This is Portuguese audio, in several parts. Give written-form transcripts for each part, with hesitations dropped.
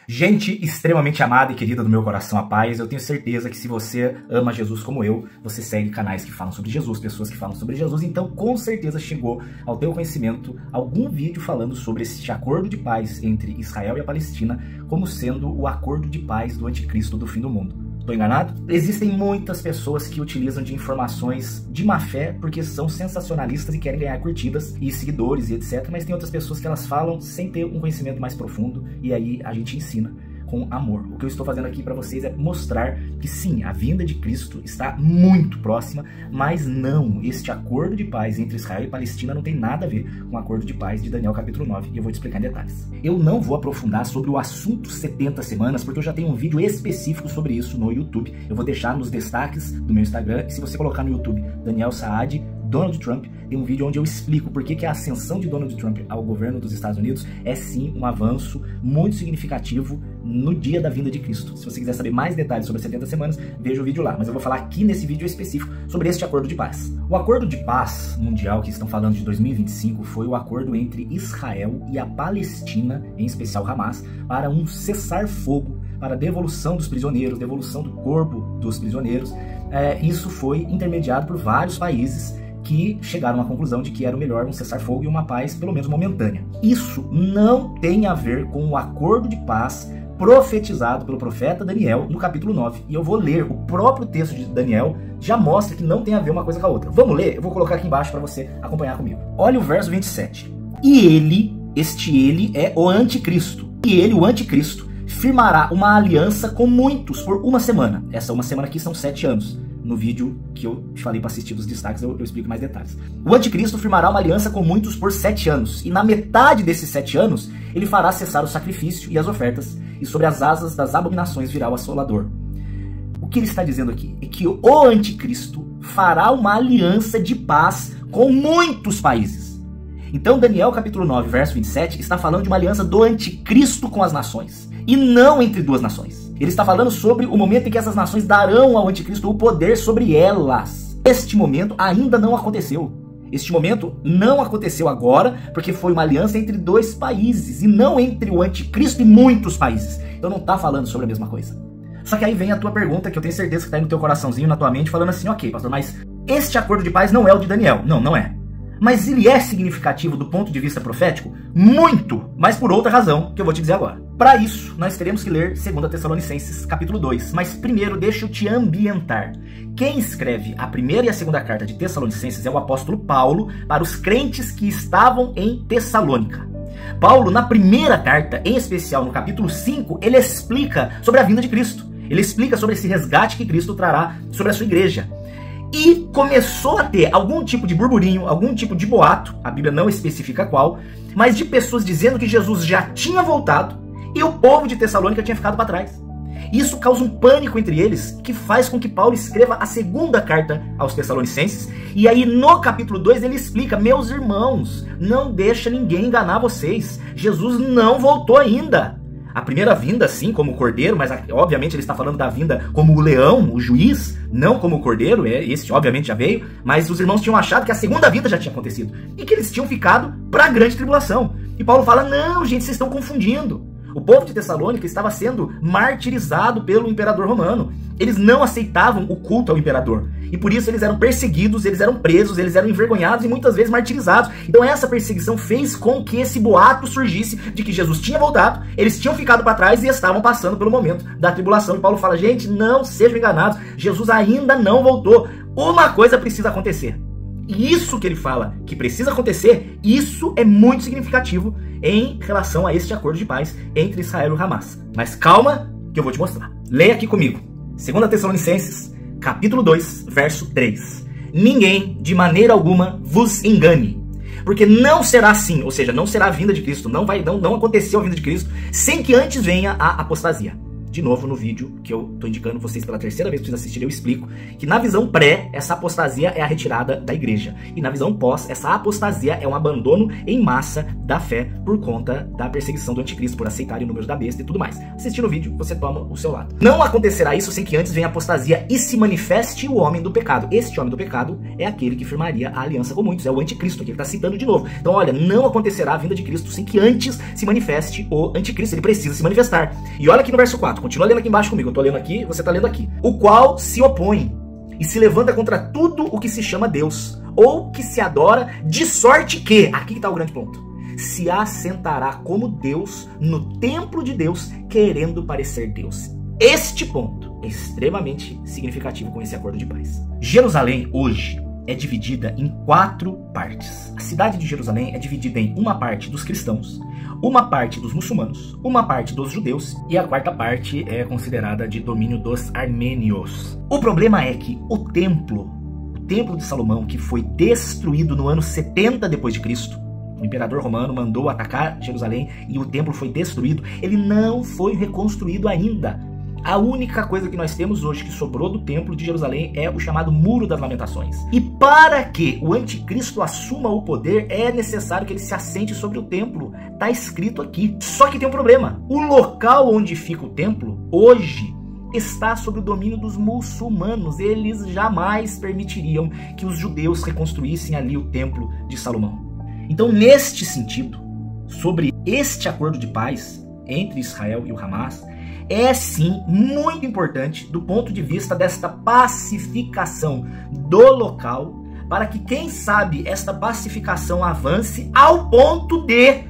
Gente extremamente amada e querida do meu coração, a paz, eu tenho certeza que se você ama Jesus como eu, você segue canais que falam sobre Jesus, pessoas que falam sobre Jesus, então com certeza chegou ao teu conhecimento algum vídeo falando sobre este acordo de paz entre Israel e a Palestina como sendo o acordo de paz do anticristo do fim do mundo. Tô enganado? Existem muitas pessoas que utilizam de informações de má fé porque são sensacionalistas e querem ganhar curtidas e seguidores e etc. Mas tem outras pessoas que elas falam sem ter um conhecimento mais profundo e aí a gente ensina com amor. O que eu estou fazendo aqui para vocês é mostrar que sim, a vinda de Cristo está muito próxima, mas não, este acordo de paz entre Israel e Palestina não tem nada a ver com o acordo de paz de Daniel capítulo 9, e eu vou te explicar em detalhes. Eu não vou aprofundar sobre o assunto 70 semanas, porque eu já tenho um vídeo específico sobre isso no YouTube, eu vou deixar nos destaques do meu Instagram, e se você colocar no YouTube Daniel Saad, Donald Trump, tem um vídeo onde eu explico por que a ascensão de Donald Trump ao governo dos Estados Unidos é sim um avanço muito significativo no dia da vinda de Cristo. Se você quiser saber mais detalhes sobre as 70 semanas, veja o vídeo lá. Mas eu vou falar aqui nesse vídeo específico sobre este acordo de paz. O acordo de paz mundial que estão falando de 2025 foi o acordo entre Israel e a Palestina, em especial Hamas, para um cessar-fogo, para a devolução dos prisioneiros, devolução do corpo dos prisioneiros. Isso foi intermediado por vários países que chegaram à conclusão de que era o melhor um cessar-fogo e uma paz, pelo menos momentânea. Isso não tem a ver com o acordo de paz profetizado pelo profeta Daniel no capítulo 9. E eu vou ler o próprio texto de Daniel, já mostra que não tem a ver uma coisa com a outra. Vamos ler? Eu vou colocar aqui embaixo para você acompanhar comigo. Olha o verso 27. E ele é o anticristo. E ele, o anticristo, firmará uma aliança com muitos por uma semana. Essa uma semana aqui são 7 anos. No vídeo que eu te falei para assistir dos destaques, eu explico mais detalhes. O anticristo firmará uma aliança com muitos por 7 anos. E na metade desses 7 anos, ele fará cessar o sacrifício e as ofertas. E sobre as asas das abominações virá o assolador. O que ele está dizendo aqui? É que o anticristo fará uma aliança de paz com muitos países. Então Daniel capítulo 9, verso 27, está falando de uma aliança do anticristo com as nações. E não entre duas nações. Ele está falando sobre o momento em que essas nações darão ao anticristo o poder sobre elas. Este momento ainda não aconteceu. Este momento não aconteceu agora, porque foi uma aliança entre 2 países, e não entre o anticristo e muitos países. Então não está falando sobre a mesma coisa. Só que aí vem a tua pergunta, que eu tenho certeza que está aí no teu coraçãozinho, na tua mente, falando assim, ok, pastor, mas este acordo de paz não é o de Daniel. Não, não é. Mas ele é significativo do ponto de vista profético? Muito, mas por outra razão, que eu vou te dizer agora. Para isso, nós teremos que ler 2 Tessalonicenses capítulo 2. Mas primeiro, deixa eu te ambientar. Quem escreve a primeira e a segunda carta de Tessalonicenses é o apóstolo Paulo para os crentes que estavam em Tessalônica. Paulo, na primeira carta, em especial no capítulo 5, ele explica sobre a vinda de Cristo. Ele explica sobre esse resgate que Cristo trará sobre a sua igreja. E começou a ter algum tipo de burburinho, algum tipo de boato, a Bíblia não especifica qual, mas de pessoas dizendo que Jesus já tinha voltado e o povo de Tessalônica tinha ficado para trás. Isso causa um pânico entre eles, que faz com que Paulo escreva a segunda carta aos Tessalonicenses, e aí no capítulo 2 ele explica, meus irmãos, não deixa ninguém enganar vocês, Jesus não voltou ainda. A primeira vinda, sim, como o cordeiro, mas obviamente ele está falando da vinda como o leão, o juiz, não como o cordeiro, esse obviamente já veio, mas os irmãos tinham achado que a segunda vinda já tinha acontecido, e que eles tinham ficado para a grande tribulação. E Paulo fala, não, gente, vocês estão confundindo. O povo de Tessalônica estava sendo martirizado pelo imperador romano. Eles não aceitavam o culto ao imperador. E por isso eles eram perseguidos, eles eram presos, eles eram envergonhados e muitas vezes martirizados. Então essa perseguição fez com que esse boato surgisse de que Jesus tinha voltado, eles tinham ficado para trás e estavam passando pelo momento da tribulação. E Paulo fala, gente, não sejam enganados, Jesus ainda não voltou. Uma coisa precisa acontecer. E isso que ele fala que precisa acontecer, isso é muito significativo em relação a este acordo de paz entre Israel e Hamas. Mas calma que eu vou te mostrar. Leia aqui comigo. 2 Tessalonicenses, capítulo 2, verso 3. Ninguém, de maneira alguma, vos engane. Porque não será assim, ou seja, não será a vinda de Cristo, não aconteceu a vinda de Cristo, sem que antes venha a apostasia. de novo no vídeo que eu tô indicando vocês pela terceira vez para vocês assistirem, eu explico que na visão pré, essa apostasia é a retirada da igreja. E na visão pós, essa apostasia é um abandono em massa da fé por conta da perseguição do anticristo, por aceitarem o número da besta e tudo mais. Assistindo o vídeo, você toma o seu lado. Não acontecerá isso sem que antes venha a apostasia e se manifeste o homem do pecado. Este homem do pecado é aquele que firmaria a aliança com muitos, é o anticristo, que ele está citando de novo. Então olha, não acontecerá a vinda de Cristo sem que antes se manifeste o anticristo, ele precisa se manifestar. E olha aqui no verso 4, continua lendo aqui embaixo comigo, eu tô lendo aqui, você tá lendo aqui. O qual se opõe e se levanta contra tudo o que se chama Deus, ou que se adora, de sorte que, aqui está o grande ponto, se assentará como Deus no templo de Deus, querendo parecer Deus. Este ponto é extremamente significativo com esse acordo de paz. Jerusalém hoje é dividida em 4 partes. A cidade de Jerusalém é dividida em uma parte dos cristãos, uma parte dos muçulmanos, uma parte dos judeus e a quarta parte é considerada de domínio dos armênios. O problema é que o templo de Salomão, que foi destruído no ano 70 depois de Cristo, o imperador romano mandou atacar Jerusalém e o templo foi destruído, ele não foi reconstruído ainda. A única coisa que nós temos hoje que sobrou do templo de Jerusalém é o chamado Muro das Lamentações. E para que o anticristo assuma o poder, é necessário que ele se assente sobre o templo. Está escrito aqui. Só que tem um problema. O local onde fica o templo, hoje, está sob o domínio dos muçulmanos. Eles jamais permitiriam que os judeus reconstruíssem ali o templo de Salomão. Então, neste sentido, sobre este acordo de paz entre Israel e o Hamas, é sim muito importante do ponto de vista desta pacificação do local, para que, quem sabe, esta pacificação avance ao ponto de,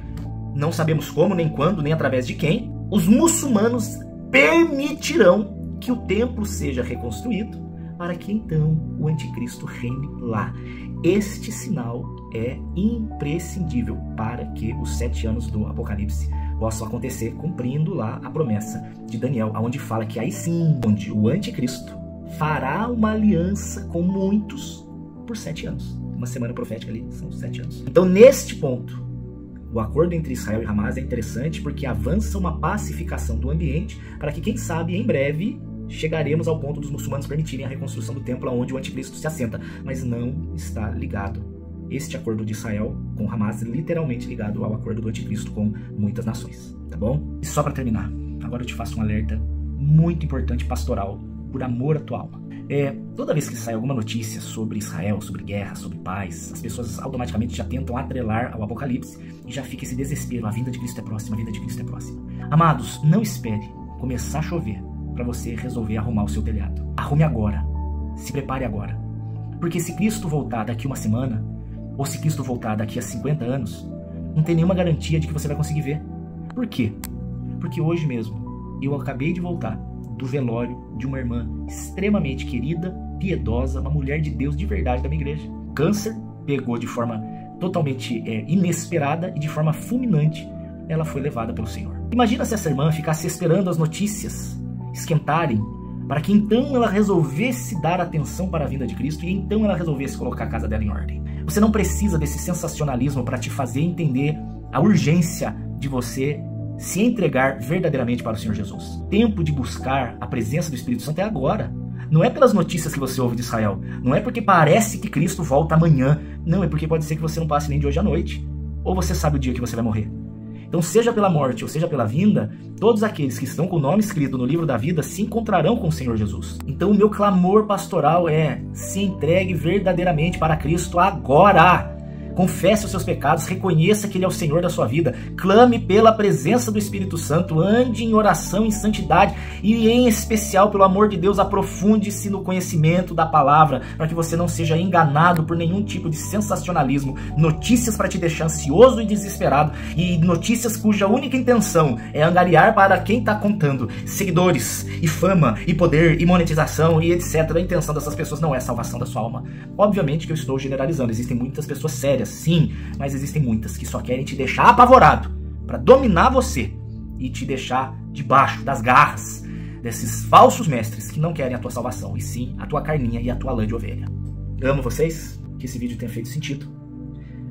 não sabemos como, nem quando, nem através de quem, os muçulmanos permitirão que o templo seja reconstruído, para que então o anticristo reine lá. Este sinal é imprescindível para que os 7 anos do Apocalipse possam acontecer, cumprindo lá a promessa de Daniel, onde fala que aí sim, onde o anticristo fará uma aliança com muitos por 7 anos. Uma semana profética ali, são 7 anos. Então, neste ponto, o acordo entre Israel e Hamas é interessante porque avança uma pacificação do ambiente para que, quem sabe, em breve, chegaremos ao ponto dos muçulmanos permitirem a reconstrução do templo onde o anticristo se assenta, mas não está ligado este acordo de Israel com Hamas, literalmente ligado ao acordo do anticristo com muitas nações, tá bom? E só para terminar, agora eu te faço um alerta muito importante pastoral, por amor à tua alma. Toda vez que sai alguma notícia sobre Israel, sobre guerra, sobre paz, as pessoas automaticamente já tentam atrelar ao Apocalipse e já fica esse desespero, a vinda de Cristo é próxima, a vinda de Cristo é próxima. Amados, não espere começar a chover para você resolver arrumar o seu telhado. Arrume agora, se prepare agora, porque se Cristo voltar daqui uma semana, ou se Cristo voltar daqui a 50 anos, não tem nenhuma garantia de que você vai conseguir ver. Por quê? Porque hoje mesmo, eu acabei de voltar do velório de uma irmã extremamente querida, piedosa, uma mulher de Deus de verdade da minha igreja. Câncer pegou de forma totalmente inesperada e de forma fulminante, ela foi levada pelo Senhor. Imagina se essa irmã ficasse esperando as notícias esquentarem, para que então ela resolvesse dar atenção para a vinda de Cristo e então ela resolvesse colocar a casa dela em ordem. Você não precisa desse sensacionalismo para te fazer entender a urgência de você se entregar verdadeiramente para o Senhor Jesus. O tempo de buscar a presença do Espírito Santo é agora. Não é pelas notícias que você ouve de Israel. Não é porque parece que Cristo volta amanhã. Não, é porque pode ser que você não passe nem de hoje à noite. Ou você sabe o dia que você vai morrer. Então, seja pela morte ou seja pela vinda, todos aqueles que estão com o nome escrito no livro da vida se encontrarão com o Senhor Jesus. Então, o meu clamor pastoral é: se entregue verdadeiramente para Cristo agora. Confesse os seus pecados, reconheça que Ele é o Senhor da sua vida, clame pela presença do Espírito Santo, ande em oração, em santidade e, em especial, pelo amor de Deus, aprofunde-se no conhecimento da palavra, para que você não seja enganado por nenhum tipo de sensacionalismo, notícias para te deixar ansioso e desesperado e notícias cuja única intenção é angariar para quem está contando seguidores e fama e poder e monetização e etc. A intenção dessas pessoas não é a salvação da sua alma. Obviamente que eu estou generalizando, existem muitas pessoas sérias, sim, mas existem muitas que só querem te deixar apavorado para dominar você e te deixar debaixo das garras desses falsos mestres que não querem a tua salvação, e sim a tua carninha e a tua lã de ovelha. Amo vocês, que esse vídeo tenha feito sentido.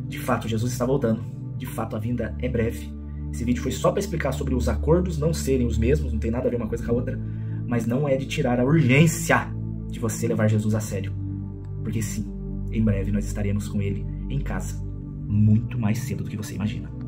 De fato, Jesus está voltando. De fato, a vinda é breve. Esse vídeo foi só para explicar sobre os acordos não serem os mesmos, não tem nada a ver uma coisa com a outra, mas não é de tirar a urgência de você levar Jesus a sério. Porque sim, em breve nós estaremos com ele em casa, muito mais cedo do que você imagina.